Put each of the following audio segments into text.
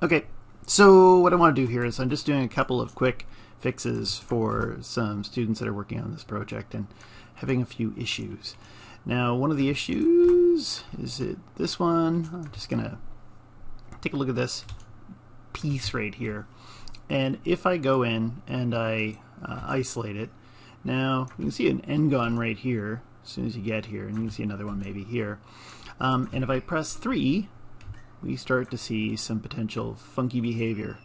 Okay, so what I want to do here is I'm just doing a couple of quick fixes for some students that are working on this project and having a few issues. Now, one of the issues is this one. I'm just going to take a look at this piece right here. And if I go in and I isolate it, now you can see an N-gon right here as soon as you get here, and you can see another one maybe here. And if I press 3, we start to see some potential funky behavior.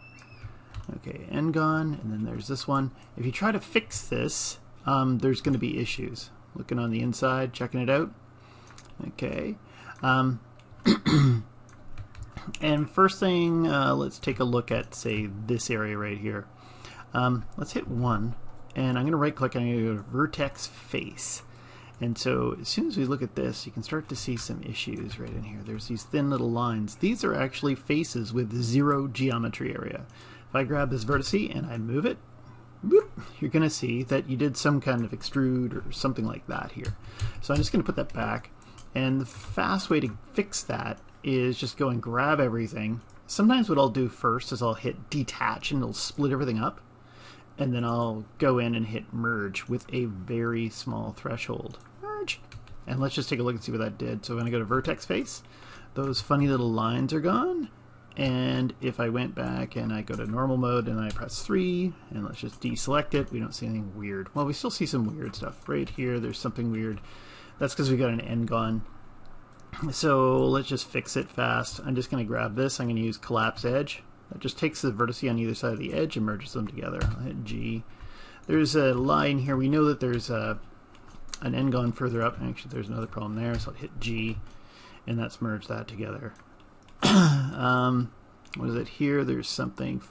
Okay, N-gon, and then there's this one. If you try to fix this, there's going to be issues. Looking on the inside, checking it out. Okay. And first thing, let's take a look at, say, this area right here. Let's hit 1, and I'm going to right click and I'm going to go to Vertex Face. And so as soon as we look at this, you can start to see some issues right in here. There's these thin little lines. These are actually faces with 0 geometry area. If I grab this vertice and I move it, whoop, you're going to see that you did some kind of extrude or something like that here. So I'm just going to put that back. And the fast way to fix that is just go and grab everything. Sometimes what I'll do first is I'll hit detach and it'll split everything up. And then I'll go in and hit merge with a very small threshold. Merge. And let's just take a look and see what that did. So I'm going to go to vertex face. Those funny little lines are gone. And if I went back and I go to normal mode and I press 3, and let's just deselect it, we don't see anything weird. Well, we still see some weird stuff. Right here, there's something weird. That's because we got an N-gon. So let's just fix it fast. I'm just going to grab this. I'm going to use collapse edge. That just takes the vertice on either side of the edge and merges them together. I'll hit G. There's a line here. We know that there's an N-gon further up. Actually, there's another problem there, so I'll hit G, and that's merged that together. What is it here? There's something.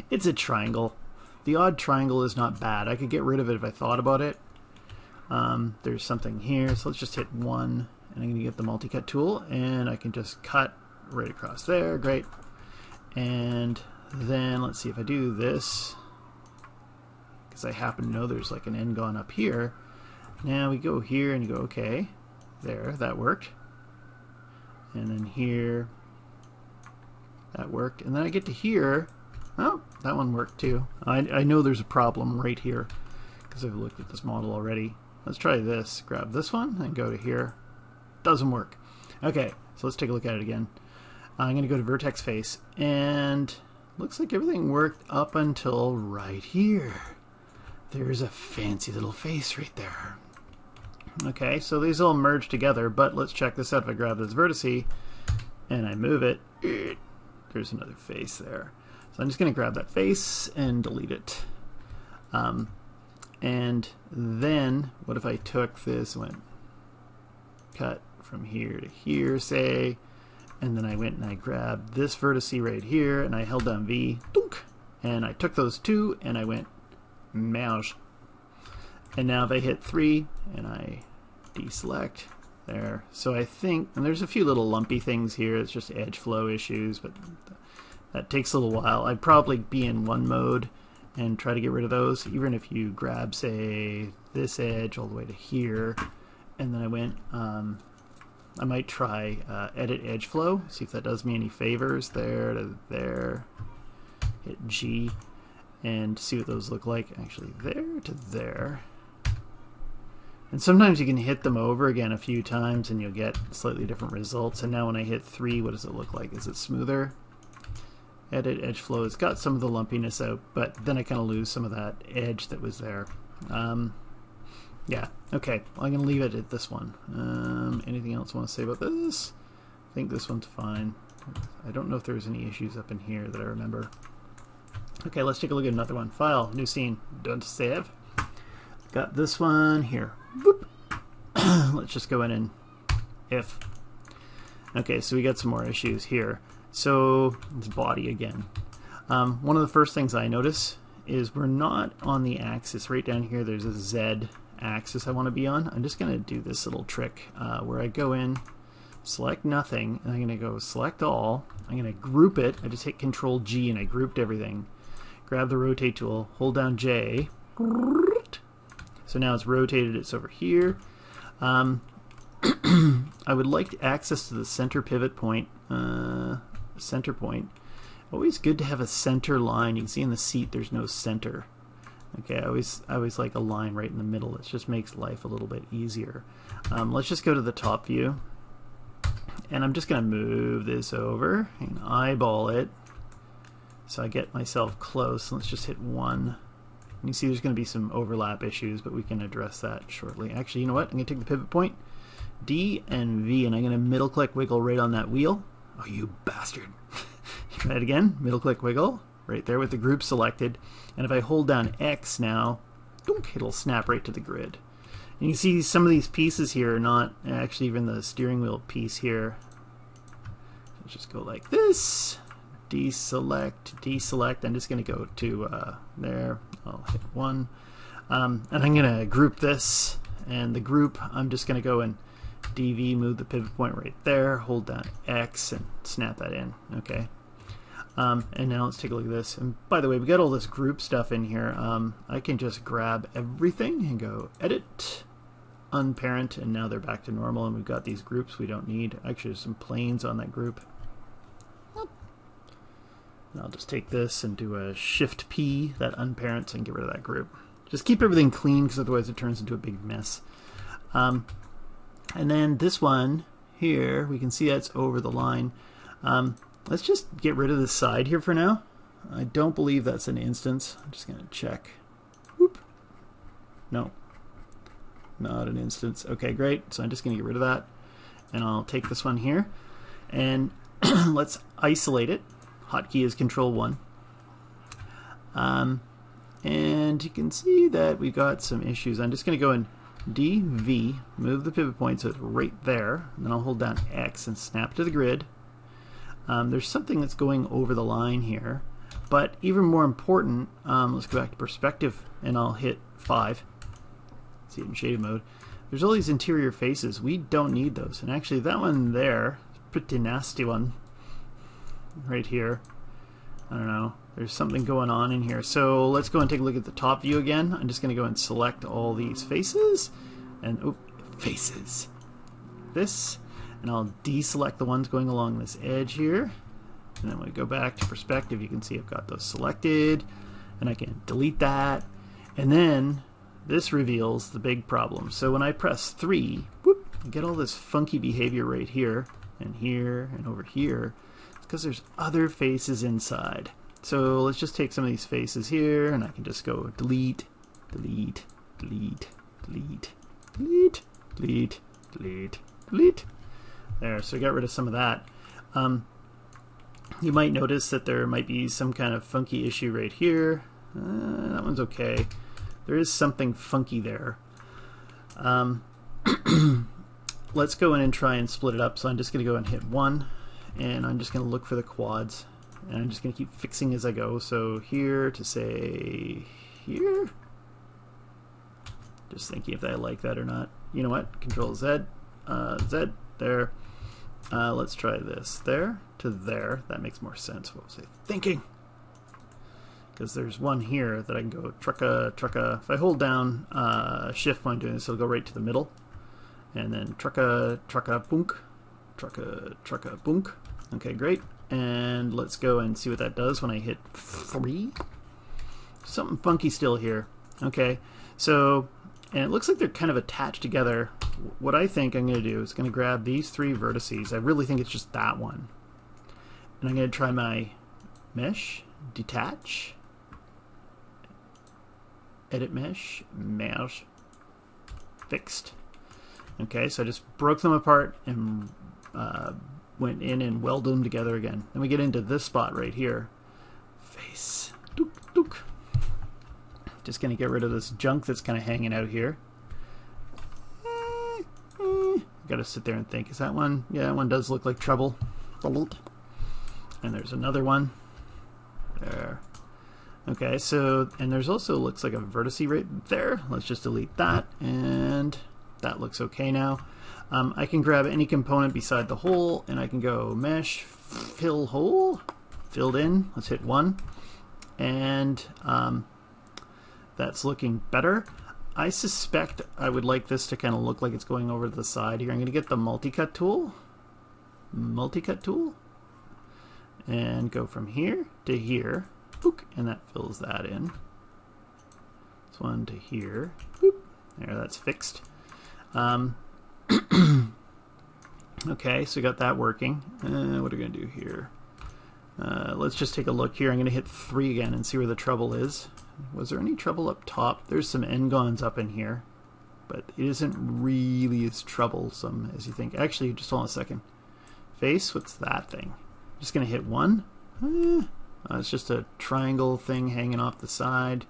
It's a triangle. The odd triangle is not bad. I could get rid of it if I thought about it. There's something here, so let's just hit 1, and I'm going to get the multi-cut tool, and I can just cut right across there. Great. And then let's see if I do this, because I happen to know there's like an N-gon up here. Now we go here and you go, okay, there, that worked. And then here, that worked. And then I get to here, oh, that one worked too. I know there's a problem right here because I've looked at this model already. Let's try this. Grab this one and go to here. Doesn't work. Okay, so let's take a look at it again. I'm going to go to vertex face, and looks like everything worked up until right here. There's a fancy little face right there. Okay, so these all merge together, but let's check this out. If I grab this vertice and I move it, there's another face there. So I'm just going to grab that face and delete it. And then what if I took this, went cut from here to here, say, and then I went and I grabbed this vertice right here, and I held down V, dunk, and I took those two, and I went merge. And now if I hit 3, and I deselect, there. So I think, and there's a few little lumpy things here, it's just edge flow issues, but that takes a little while. I'd probably be in one mode and try to get rid of those, even if you grab, say, this edge all the way to here, and then I went, I might try edit edge flow, see if that does me any favors. There to there, hit G, and see what those look like. Actually, there to there. And sometimes you can hit them over again a few times and you'll get slightly different results. And now when I hit 3, what does it look like? Is it smoother? Edit edge flow. It's got some of the lumpiness out, but then I kind of lose some of that edge that was there. Yeah, okay, well, I'm going to leave it at this one. Anything else I want to say about this? I think this one's fine. I don't know if there's any issues up in here that I remember. Okay, let's take a look at another one. File, new scene, don't save. Got this one here. Boop. Let's just go in and if. Okay, so we got some more issues here. So, it's body again. One of the first things I notice is we're not on the axis. Right down here, there's a Z axis I want to be on. I'm just going to do this little trick where I go in, select nothing, and I'm going to go select all. I'm going to group it. I just hit Control G and I grouped everything. Grab the rotate tool, hold down J. So now it's rotated, it's over here. I would like access to the center pivot point, Always good to have a center line. You can see in the seat there's no center. Okay, I always like a line right in the middle. It just makes life a little bit easier. Let's just go to the top view. And I'm just going to move this over and eyeball it so I get myself close. Let's just hit 1. You can see there's going to be some overlap issues, but we can address that shortly. Actually, you know what? I'm going to take the pivot point, D and V, and I'm going to middle click wiggle right on that wheel. Oh, you bastard. Try it again. Middle click wiggle right there with the group selected. And if I hold down X now, it'll snap right to the grid. And you can see some of these pieces here are not actually even the steering wheel piece here. Let's just go like this. Deselect, deselect. I'm just going to go to there. I'll hit 1. And I'm going to group this. And the group, I'm just going to go and DV, move the pivot point right there. Hold down X and snap that in. Okay. And now let's take a look at this. And by the way, we got all this group stuff in here. I can just grab everything and go Edit, Unparent, and now they're back to normal. And we've got these groups we don't need. Actually, there's some planes on that group. And I'll just take this and do a Shift P, that unparents, and get rid of that group. Just keep everything clean because otherwise it turns into a big mess. And then this one here, we can see that's over the line. Let's just get rid of this side here for now. I don't believe that's an instance. I'm just going to check. Whoop. No. Not an instance. Okay, great. So I'm just going to get rid of that. And I'll take this one here. And let's isolate it. Hotkey is Control 1. And you can see that we've got some issues. I'm just going to go and DV, move the pivot point so it's right there. And then I'll hold down X and snap to the grid. There's something that's going over the line here. But even more important, let's go back to perspective and I'll hit 5. See it in shaded mode. There's all these interior faces. We don't need those. And actually that one there, pretty nasty one. Right here. I don't know. There's something going on in here. So let's go and take a look at the top view again. I'm just going to go and select all these faces. And, oh, faces. This. And I'll deselect the ones going along this edge here. And then when we go back to perspective, you can see I've got those selected. And I can delete that. And then this reveals the big problem. So when I press 3, whoop, I get all this funky behavior right here and over here. Because there's other faces inside. So let's just take some of these faces here and I can just go delete, delete, delete, delete, delete, delete, delete, delete. There, so I got rid of some of that. You might notice that there might be some kind of funky issue right here. That one's okay. There is something funky there. Let's go in and try and split it up. So I'm just going to go and hit 1. And I'm just going to look for the quads. And I'm just going to keep fixing as I go. So here to say here. Just thinking if I like that or not. You know what? Control Z. Z. There. Let's try this. There to there. That makes more sense. What was I thinking? Because there's one here that I can go trucka, trucka. If I hold down Shift when I'm doing this, it'll go right to the middle. And then trucka, trucka, bunk. Trucka, trucka, bunk. Okay, great. And let's go and see what that does when I hit 3. Something funky still here. Okay, so, and it looks like they're kind of attached together. What I think I'm going to do is going to grab these 3 vertices. I really think it's just that one. And I'm going to try my mesh, detach, edit mesh, mesh, fixed. Okay, so I just broke them apart and went in and welded them together again. Then we get into this spot right here. Face. Dook, dook. Just going to get rid of this junk that's kind of hanging out here. Got to sit there and think. Is that one? Yeah, that one does look like trouble. And there's another one. There. Okay, so, and there's also looks like a vertice right there. Let's just delete that. And that looks okay now. I can grab any component beside the hole and I can go mesh, fill hole, filled in. Let's hit 1. And that's looking better. I suspect I would like this to kind of look like it's going over to the side here. I'm going to get the multi-cut tool. Multi-cut tool. and go from here to here, boop, and that fills that in. This one to here, boop, there, that's fixed. Okay, so we got that working. What are we going to do here? Let's just take a look here. I'm going to hit 3 again and see where the trouble is. Was there any trouble up top? There's some n-gons up in here, but it isn't really as troublesome as you think. Actually, just hold on a second. Face, what's that thing? Just going to hit 1. It's just a triangle thing hanging off the side.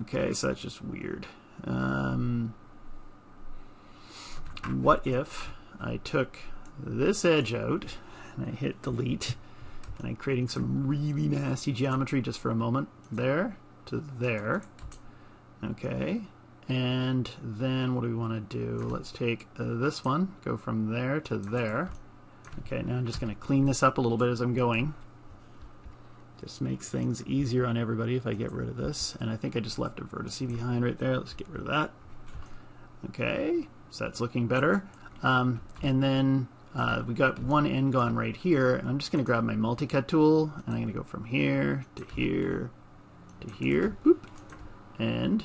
Okay, so that's just weird. What if I took this edge out and I hit delete, and I'm creating some really nasty geometry just for a moment. There to there. Okay, and then what do we want to do? Let's take this one, go from there to there. Okay, now I'm just going to clean this up a little bit as I'm going. Just makes things easier on everybody if I get rid of this. And I think I just left a vertex behind right there. Let's get rid of that. Okay, so that's looking better. And then we got one n-gon right here, and I'm just going to grab my multi-cut tool, and I'm going to go from here to here to here, boop, and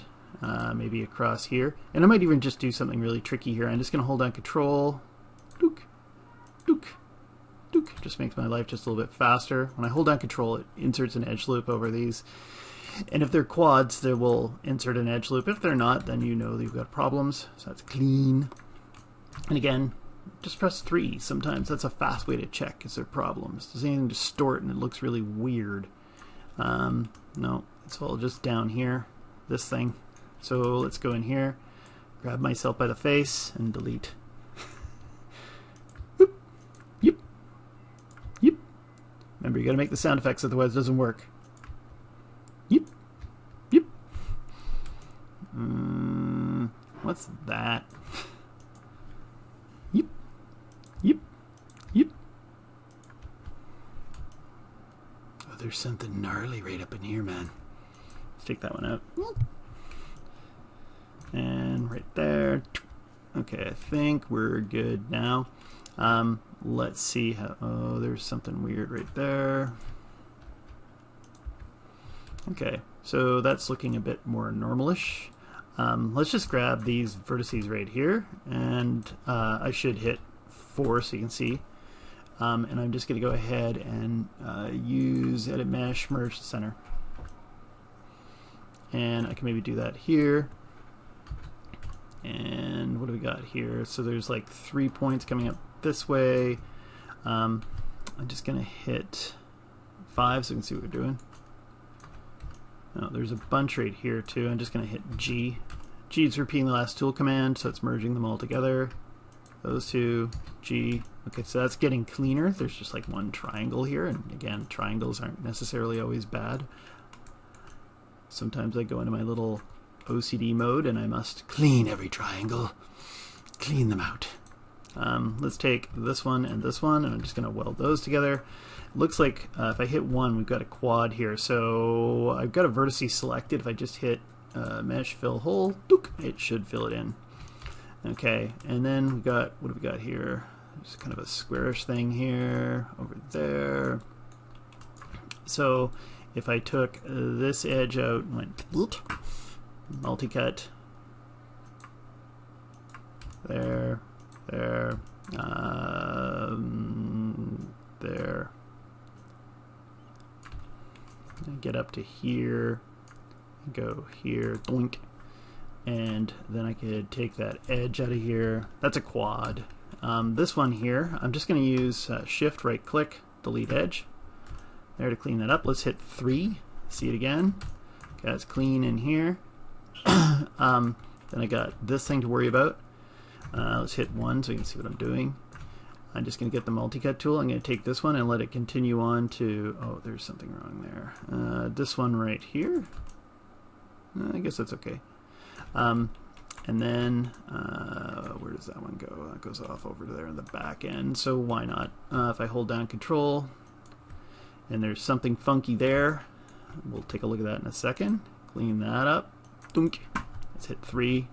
maybe across here. And I might even just do something really tricky here. I'm just going to hold down Control, dook, dook, dook. Just makes my life just a little bit faster. When I hold down Control, it inserts an edge loop over these. And if they're quads, they will insert an edge loop. If they're not, then you know that you've got problems. So that's clean. And again, just press 3. Sometimes that's a fast way to check, is there problems. Does anything distort and it looks really weird? No, it's all just down here, this thing. So let's go in here, grab myself by the face, and delete. Whoop. Yep. Yep. Remember, you gotta make the sound effects, otherwise it doesn't work. Yep. Yep. What's that? Yep. Yep. Yep. Oh, there's something gnarly right up in here, man. Let's take that one out. And right there. Okay, I think we're good now. Let's see how... Oh, there's something weird right there. Okay, so that's looking a bit more normalish. Let's just grab these vertices right here, and I should hit 4 so you can see. And I'm just going to go ahead and use Edit Mesh, Merge to Center. And I can maybe do that here. And what do we got here? So there's like 3 points coming up this way. I'm just going to hit 5 so we can see what we're doing. Oh, there's a bunch right here too. I'm just going to hit G. G is repeating the last tool command, so it's merging them all together. Those two, G. Okay, so that's getting cleaner. There's just like one triangle here, and again, triangles aren't necessarily always bad. Sometimes I go into my little OCD mode and I must clean every triangle. Clean them out. Let's take this one, and I'm just going to weld those together. Looks like if I hit 1, we've got a quad here. So I've got a vertice selected. If I just hit mesh fill hole, dook, it should fill it in. Okay, and then we got, what have we got here? There's kind of a squarish thing here, over there. So if I took this edge out and went multi-cut, there, there, there. And get up to here, go here, doink, and then I could take that edge out of here. That's a quad. This one here, I'm just going to use Shift right click, delete edge. There to clean that up. Let's hit 3. See it again. Okay, it's clean in here. Then I got this thing to worry about. Let's hit 1 so you can see what I'm doing. I'm just going to get the multi-cut tool. I'm going to take this one and let it continue on to... Oh, there's something wrong there. This one right here. I guess that's okay. And then, where does that one go? That goes off over there in the back end, so why not? If I hold down Control, and there's something funky there, we'll take a look at that in a second. Clean that up. Dunk. Let's hit 3.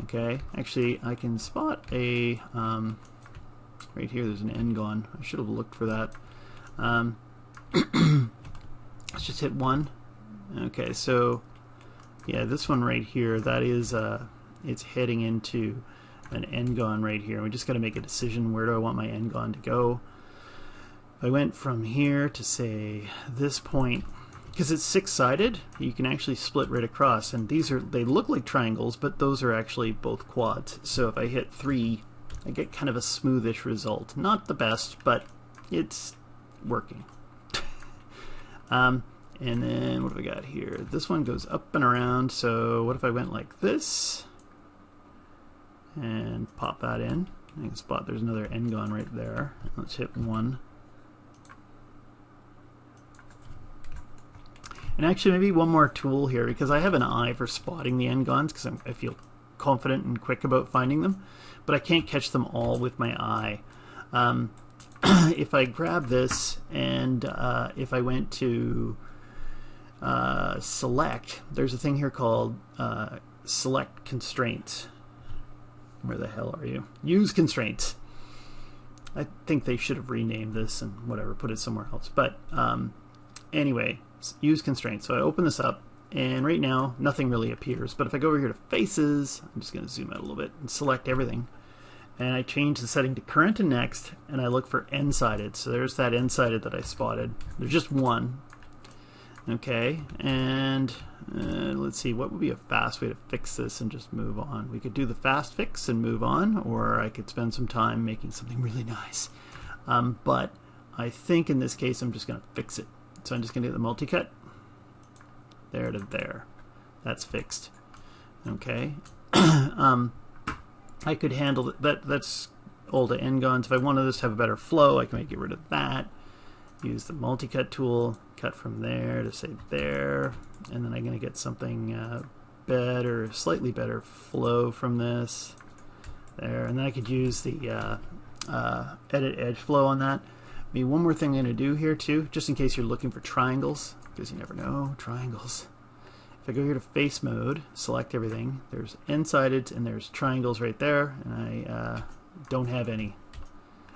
Okay, actually I can spot a right here there's an n-gon. I should have looked for that. Let's just hit 1. Okay, so yeah, this one right here, that is it's heading into an n-gon right here. We just got to make a decision, where do I want my n-gon to go. If I went from here to say this point, because it's 6-sided, you can actually split right across, and they look like triangles, but those are actually both quads. So if I hit 3, I get kind of a smoothish result. Not the best, but it's working. And then what have we got here? This one goes up and around, so what if I went like this and pop that in? I can spot there's another n-gon right there. Let's hit 1. And actually maybe one more tool here, because I have an eye for spotting the n-gons because I feel confident and quick about finding them, but I can't catch them all with my eye. If I grab this and if I went to select, there's a thing here called select constraints. Where the hell are you? Use constraints. I think they should have renamed this and whatever, put it somewhere else. But anyway, use constraints. So I open this up, and right now nothing really appears. But if I go over here to faces, I'm just going to zoom out a little bit and select everything. And I change the setting to current and next, and I look for n-sided. So there's that n-sided that I spotted. There's just one. Okay, and let's see, what would be a fast way to fix this and just move on? We could do the fast fix and move on, or I could spend some time making something really nice. But I think in this case I'm just going to fix it. So I'm just going to get the multi-cut. There to there. That's fixed. Okay. I could handle that. That's all the n-gons. If I wanted this to have a better flow, I can get rid of that. Use the multi-cut tool, cut from there to say there, and then I'm going to get something better, slightly better flow from this. There, and then I could use the edit edge flow on that. Maybe one more thing I'm going to do here too, just in case you're looking for triangles, because you never know, triangles. If I go here to face mode, select everything, there's n-sided and there's triangles right there, and I don't have any.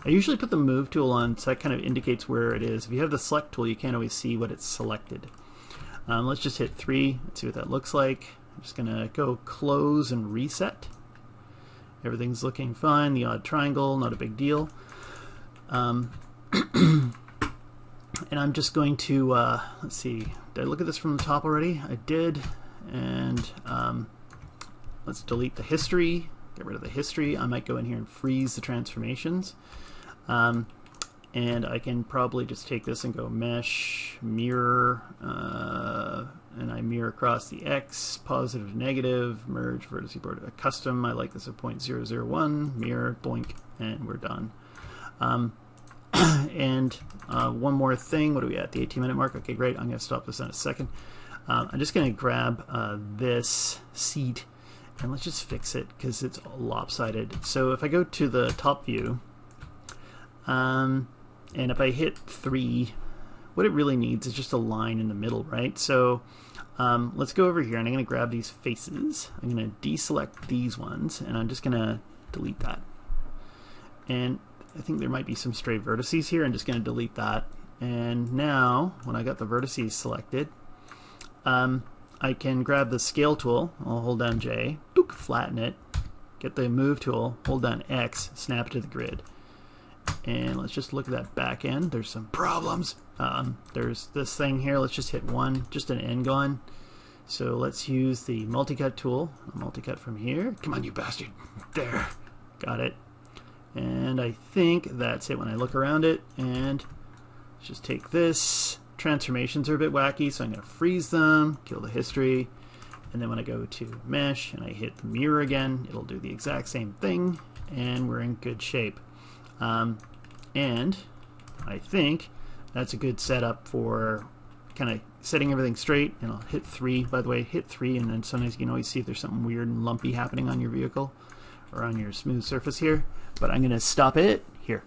I usually put the move tool on, so that kind of indicates where it is. If you have the select tool, you can't always see what it's selected. Let's just hit 3, let's see what that looks like. I'm just going to go close and reset. Everything's looking fine, the odd triangle, not a big deal. And I'm just going to, let's see, did I look at this from the top already? I did, and let's delete the history, get rid of the history. I might go in here and freeze the transformations. And I can probably just take this and go mesh, mirror, and I mirror across the X, positive, negative, merge, vertex board, custom. I like this at 0.001, mirror, blink, and we're done. And one more thing, what are we at, the 18-minute mark? Okay, great, I'm going to stop this in a second. I'm just going to grab this seat, and let's just fix it, because it's lopsided. So if I go to the top view, and if I hit 3, what it really needs is just a line in the middle, right? So let's go over here, and I'm going to grab these faces. I'm going to deselect these ones, and I'm just going to delete that. And I think there might be some stray vertices here. I'm just going to delete that. And now, when I got the vertices selected, I can grab the scale tool. I'll hold down J, flatten it, get the move tool, hold down X, snap it to the grid. And let's just look at that back end. There's some problems. There's this thing here. Let's just hit 1, just an n-gon. So let's use the multi-cut tool. Multi-cut from here. Come on, you bastard. There. Got it. And I think that's it when I look around it. And let's just take this. Transformations are a bit wacky, so I'm going to freeze them, kill the history. And then when I go to mesh and I hit the mirror again, it'll do the exact same thing. And we're in good shape. And I think that's a good setup for kind of setting everything straight. And I'll hit 3, by the way, hit 3, and then sometimes you can always see if there's something weird and lumpy happening on your vehicle or on your smooth surface here. But I'm going to stop it here.